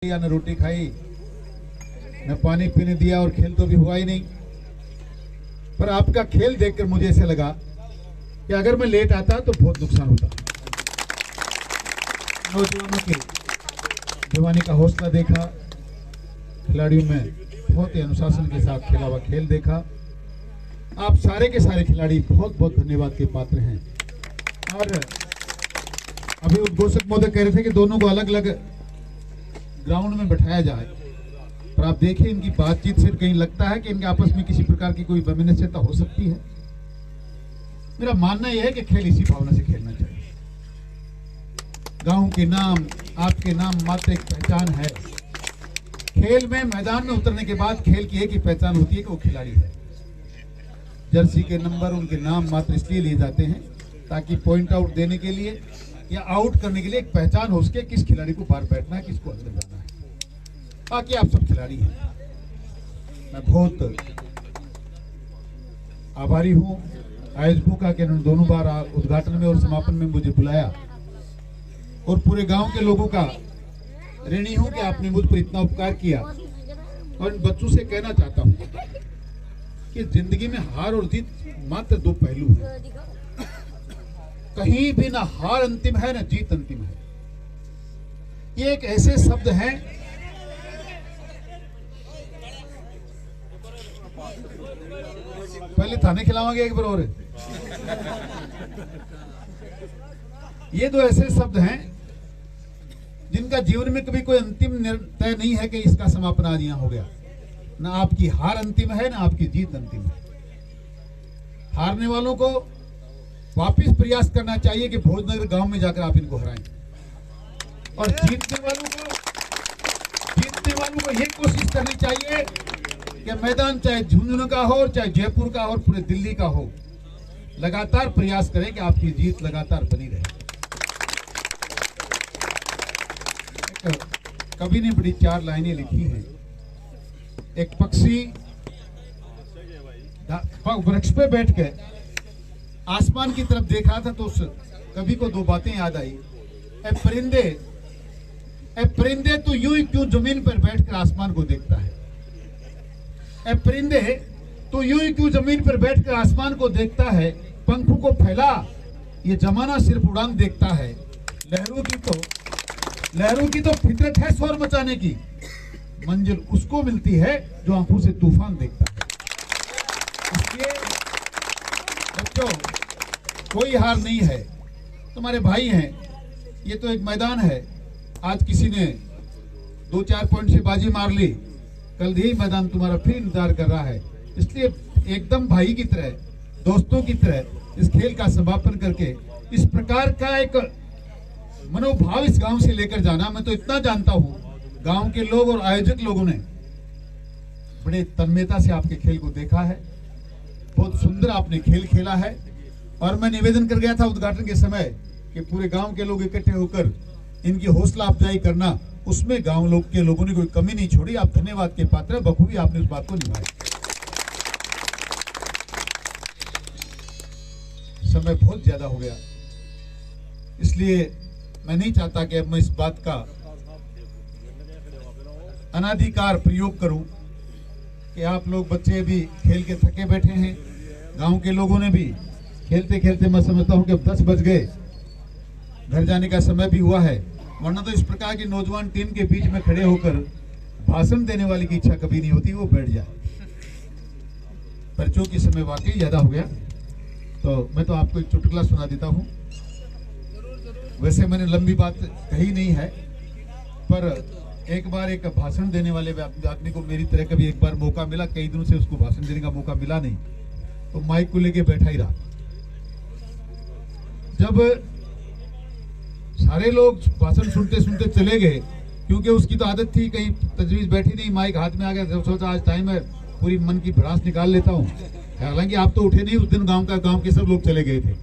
या न रोटी खाई न पानी पीने दिया और खेल तो भी हुआ ही नहीं। पर आपका खेल देखकर मुझे ऐसे लगा कि अगर मैं लेट आता तो बहुत नुकसान होता। नौजवानों के जवानी का हौसला देखा, खिलाड़ियों में बहुत ही अनुशासन के साथ खेला हुआ खेल देखा। आप सारे के सारे खिलाड़ी बहुत बहुत धन्यवाद के पात्र हैं। और अभी उद्घोषक महोदय कह रहे थे कि दोनों को अलग अलग ग्राउंड में बैठाया जाए, पर आप देखिए इनकी बातचीत से कहीं लगता है कि इनके आपस में किसी प्रकार की कोई वैमनस्यता हो सकती है। मेरा मानना यह है कि खेल इसी भावना से खेलना चाहिए। गांव के नाम, आपके नाम मात्र एक पहचान है। खेल में मैदान में उतरने के बाद खेल की एक ही पहचान होती है कि वो खिलाड़ी है। जर्सी के नंबर, उनके नाम मात्र इसलिए लिए जाते हैं ताकि पॉइंट आउट देने के लिए या आउट करने के लिए एक पहचान हो सके, किस खिलाड़ी को बाहर बैठना है, किसको अंदर जाना है। बाकी आप सब खिलाड़ी हैं। मैं बहुत आभारी हूं आयोजकों का कि उन्होंने दोनों बार उद्घाटन में और समापन में मुझे बुलाया, और पूरे गांव के लोगों का ऋणी हूं कि आपने मुझ पर इतना उपकार किया। और इन बच्चों से कहना चाहता हूं कि जिंदगी में हार और जीत मात्र दो पहलू हैं। कहीं भी ना हार अंतिम है ना जीत अंतिम है। ये एक ऐसे शब्द हैं पहले थाने खिलावांगे एक बार और। ये दो ऐसे शब्द हैं जिनका जीवन में कभी कोई अंतिम तय नहीं है कि इसका समापन आज यहां हो गया। ना आपकी हार अंतिम है ना आपकी जीत अंतिम है। हारने वालों को वापिस प्रयास करना चाहिए कि भोजनगर गांव में जाकर आप इनको हराएं, और जीतने वालों को यह कोशिश करनी चाहिए कि मैदान चाहे झुंझुनू का हो, चाहे जयपुर का हो, पूरे दिल्ली का हो, लगातार प्रयास करें कि आपकी जीत लगातार बनी रहे। कवि ने बड़ी 4 लाइनें लिखी हैं। एक पक्षी वृक्ष पे बैठ के आसमान की तरफ देख रहा था तो उस कवि को 2 बातें याद आई। ए परिंदे तू यूं ही क्यों जमीन पर बैठकर आसमान को देखता है। ए परिंदे तू यूं ही क्यों जमीन पर बैठकर आसमान को देखता है। पंखों को फैला, ये जमाना सिर्फ उड़ान देखता है। लहरों की तो फितरत है शोर मचाने की, मंजिल उसको मिलती है जो आंखों से तूफान देखता है। इसलिए बच्चों, कोई हार नहीं है, तुम्हारे भाई हैं। ये तो एक मैदान है। आज किसी ने 2-4 पॉइंट से बाजी मार ली, कल यही मैदान तुम्हारा फिर इंतजार कर रहा है। इसलिए एकदम भाई की तरह, दोस्तों की तरह इस खेल का समापन करके इस प्रकार का एक मनोभाव इस गांव से लेकर जाना। मैं तो इतना जानता हूं, गांव के लोग और आयोजक लोगों ने बड़े तन्मयता से आपके खेल को देखा है। बहुत सुंदर आपने खेल खेला है। और मैं निवेदन कर गया था उद्घाटन के समय कि पूरे गांव के लोग इकट्ठे होकर इनकी हौसला अफजाई करना, उसमें गांव लोग के लोगों ने कोई कमी नहीं छोड़ी। आप धन्यवाद के पात्र हैं, बखूबी आपने उस बात को निभाया। समय बहुत ज्यादा हो गया, इसलिए मैं नहीं चाहता कि अब मैं इस बात का अनाधिकार प्रयोग करूं कि आप लोग बच्चे भी खेल के थके बैठे हैं। गांव के लोगों ने भी खेलते खेलते, मैं समझता हूं कि अब 10 बज गए, घर जाने का समय भी हुआ है। वरना तो इस प्रकार की नौजवान टीम के बीच में खड़े होकर भाषण देने वाली की इच्छा कभी नहीं होती, वो बैठ जाए। पर चूंकि समय वाकई ज्यादा हो गया, तो मैं तो आपको एक चुटकुला सुना देता हूं। वैसे मैंने लंबी बात कही नहीं है, पर एक बार एक भाषण देने वाले आदमी को मेरी तरह कभी एक बार मौका मिला। कई दिनों से उसको भाषण देने का मौका मिला नहीं, तो माइक को लेके बैठा ही रहा। जब सारे लोग भाषण सुनते सुनते चले गए, क्योंकि उसकी तो आदत थी, कहीं तजवीज बैठी नहीं, माइक हाथ में आ गया, जब सोचा आज टाइम है, पूरी मन की भड़ास निकाल लेता हूँ। हालांकि आप तो उठे नहीं उस दिन, गांव के सब लोग चले गए थे।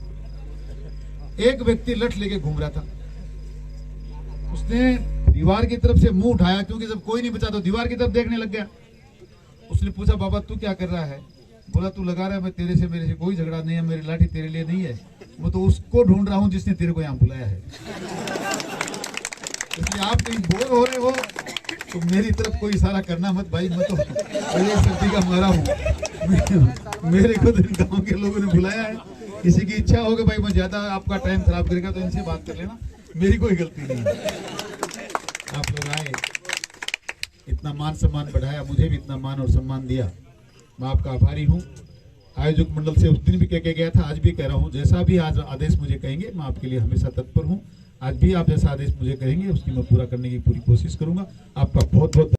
एक व्यक्ति लठ लेके घूम रहा था। उसने दीवार की तरफ से मुंह उठाया, क्योंकि जब कोई नहीं बचा तो दीवार की तरफ देखने लग गया। उसने पूछा, बाबा तू क्या कर रहा है? बोला, तू लगा रहा है, मैं तेरे से मेरे से कोई झगड़ा नहीं है, मेरी लाठी तेरे लिए नहीं है, वो तो उसको ढूंढ रहा हूं जिसने तेरे को यहाँ बुलाया है। इसलिए आप कहीं बोर हो रहे हो तो मेरी तरफ कोई इशारा करना मत भाई, मैं तो पहले सर्दी का मारा हूँ। मेरे को तो गांव के लोगों ने बुलाया है, किसी की इच्छा होगी भाई मैं ज्यादा आपका टाइम खराब करेगा तो इनसे बात कर लेना, मेरी कोई गलती नहीं है। आप लोग आए, इतना मान सम्मान बढ़ाया, मुझे भी इतना मान और सम्मान दिया, मैं आपका आभारी हूँ। आयोजक मंडल से उस दिन भी कह के गया था, आज भी कह रहा हूँ, जैसा भी आज आदेश मुझे कहेंगे मैं आपके लिए हमेशा तत्पर हूँ। आज भी आप जैसा आदेश मुझे कहेंगे उसकी मैं पूरा करने की पूरी कोशिश करूंगा। आपका बहुत बहुत